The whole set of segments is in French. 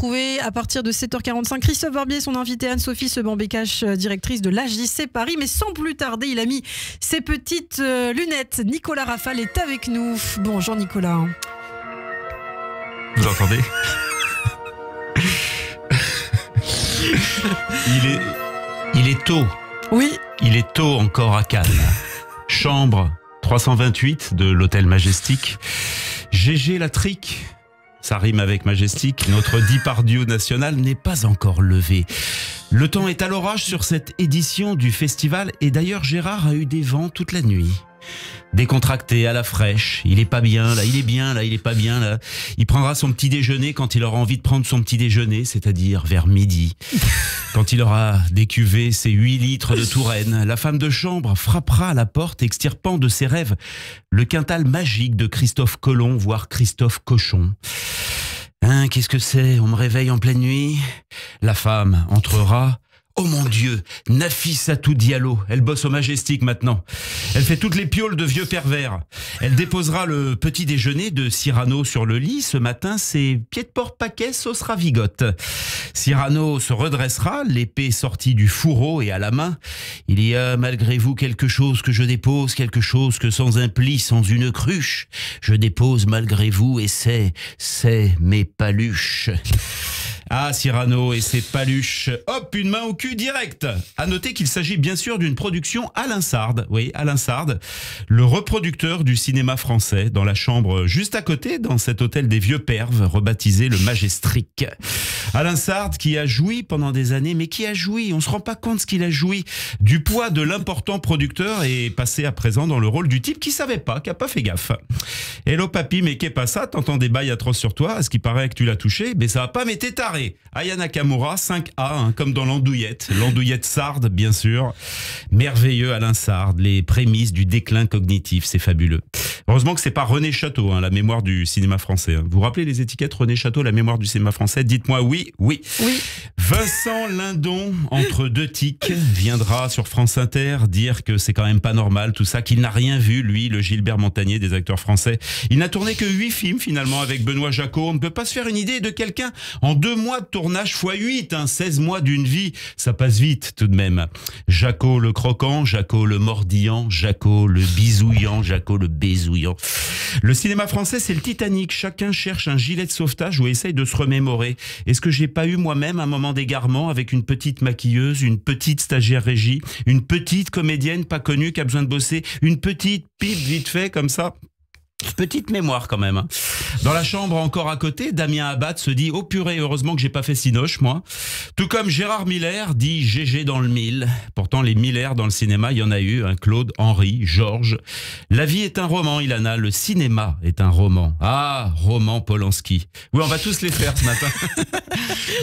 retrouver à partir de 7h45 Christophe Barbier, son invité Anne-Sophie Seban-Bécache, directrice de l'HJC Paris. Mais sans plus tarder, il a mis ses petites lunettes. Nicolas Rafale est avec nous. Bonjour Nicolas. Vous entendez? Il est tôt. Oui. Il est tôt encore à Cannes. Chambre 328 de l'hôtel Majestic. GG la trique. Ça rime avec Majestic. Notre Depardieu national n'est pas encore levé. Le temps est à l'orage sur cette édition du festival et d'ailleurs Gérard a eu des vents toute la nuit. Décontracté, à la fraîche, il est pas bien là, il est bien là, il est pas bien là. Il prendra son petit déjeuner quand il aura envie de prendre son petit déjeuner, c'est-à-dire vers midi. Quand il aura décuvé ses 8 litres de Touraine, la femme de chambre frappera à la porte, extirpant de ses rêves le quintal magique de Christophe Colomb, voire Christophe Cochon. Hein, qu'est-ce que c'est? On me réveille en pleine nuit. La femme entrera. Oh mon Dieu, Nafissatou Diallo, elle bosse au Majestic maintenant. Elle fait toutes les pioles de vieux pervers. Elle déposera le petit déjeuner de Cyrano sur le lit. Ce matin, c'est pied de porc paquet sauce ravigote. Cyrano se redressera, l'épée sortie du fourreau et à la main. Il y a malgré vous quelque chose que je dépose, quelque chose que sans un pli, sans une cruche, je dépose malgré vous et c'est mes paluches. Ah, Cyrano et ses paluches. Hop, une main au cul direct. À noter qu'il s'agit bien sûr d'une production Alain Sard. Oui, Alain Sard, le reproducteur du cinéma français, dans la chambre juste à côté, dans cet hôtel des vieux perves, rebaptisé le Majestric. Alain Sard qui a joui pendant des années, mais qui a joui, on se rend pas compte ce qu'il a joui, du poids de l'important producteur et passé à présent dans le rôle du type qui savait pas, qui a pas fait gaffe. Hello papy, mais qu'est pas ça? T'entends des bails atroces sur toi, à ce qui paraît que tu l'as touché, mais ça va pas, mais t'es taré. Aya Nakamura, 5A, hein, comme dans l'andouillette Sard, bien sûr. Merveilleux Alain Sard, les prémices du déclin cognitif, c'est fabuleux. Heureusement que c'est pas René Château, hein, la mémoire du cinéma français. Hein. Vous vous rappelez les étiquettes René Château, la mémoire du cinéma français? Dites-moi oui. Vincent Lindon, entre deux tics, viendra sur France Inter dire que c'est quand même pas normal tout ça, qu'il n'a rien vu, lui, le Gilbert Montagnier des acteurs français. Il n'a tourné que 8 films finalement avec Benoît Jacot. On ne peut pas se faire une idée de quelqu'un en 2 mois de tournage x 8, hein, 16 mois d'une vie, ça passe vite tout de même. Jacot le croquant, Jacot le mordillant, Jacot le bisouillant, Jacot le baisouillant. Le cinéma français, c'est le Titanic. Chacun cherche un gilet de sauvetage ou essaye de se remémorer. Est-ce que j'ai pas eu moi-même un moment d'égarement avec une petite maquilleuse, une petite stagiaire régie, une petite comédienne pas connue qui a besoin de bosser, une petite pipe vite fait comme ça? Petite mémoire quand même. Dans la chambre encore à côté, Damien Abad se dit « Oh purée, heureusement que j'ai pas fait Cinoche, moi ». Tout comme Gérard Miller dit « GG dans le mille ». Pourtant, les Miller dans le cinéma, il y en a eu. Hein, Claude, Henri, Georges. La vie est un roman, Ilana. Le cinéma est un roman. Ah, roman Polanski. Oui, on va tous les faire ce matin.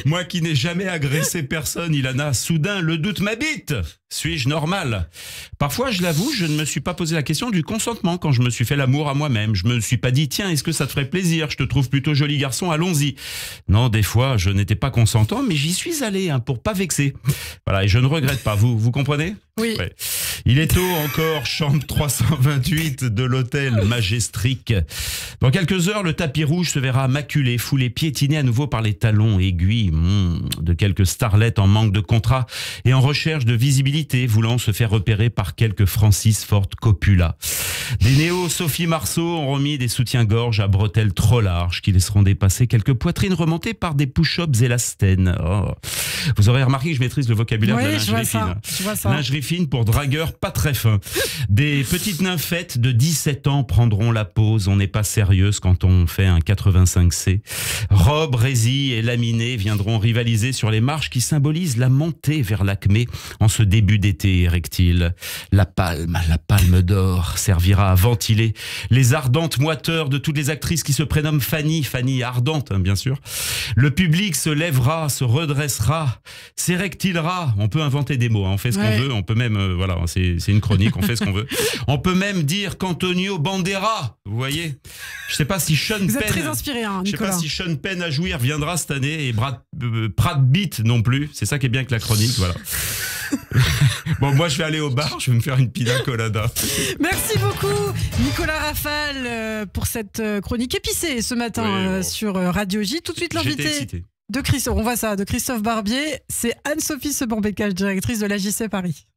Moi qui n'ai jamais agressé personne, Ilana, soudain, le doute m'habite. Suis-je normal? Parfois, je l'avoue, je ne me suis pas posé la question du consentement quand je me suis fait l'amour à moi-même. Je me suis pas dit, tiens, est-ce que ça te ferait plaisir? Je te trouve plutôt joli garçon, allons-y. Non, des fois, je n'étais pas consentant, mais j'y suis allé hein, pour pas vexer. Voilà, et je ne regrette pas. Vous comprenez? Oui. Ouais. Il est tôt encore, chambre 328 de l'hôtel Majestric. Dans quelques heures, le tapis rouge se verra maculé, foulé, piétiné à nouveau par les talons aiguilles de quelques starlettes en manque de contrat et en recherche de visibilité, voulant se faire repérer par quelques Francis Ford Coppola. Des néo-Sophie Marceau ont remis des soutiens-gorge à bretelles trop larges qui laisseront dépasser quelques poitrines remontées par des push-ups élastènes. Oh. Vous aurez remarqué que je maîtrise le vocabulaire de la lingerie fine. Lingerie fine pour dragueurs pas très fins. Des petites nymphettes de 17 ans prendront la pose. On n'est pas sérieuse quand on fait un 85C. Robes, résille et laminées viendront rivaliser sur les marches qui symbolisent la montée vers l'acmé en ce début d'été érectile. La palme d'or servira à ventiler les ardentes moiteurs de toutes les actrices qui se prénomment Fanny ardente, hein, bien sûr. Le public se lèvera, se redressera, s'érectilera. On peut inventer des mots, hein, on fait ce qu'on veut, on peut même, voilà, c'est une chronique, on fait ce qu'on veut. On peut même dire qu'Antonio Banderas, vous voyez. Je sais pas si Sean Penn, très inspiré, hein, je sais pas si Sean Penn à jouir viendra cette année et Brad Pitt non plus. C'est ça qui est bien avec la chronique, voilà. Bon, moi je vais aller au bar, je vais me faire une pina colada. Merci beaucoup Nicolas Rafale pour cette chronique épicée ce matin sur Radio J. Tout de suite l'invité. de Christophe Barbier. C'est Anne-Sophie Seban-Bécage, directrice de l'AJC Paris.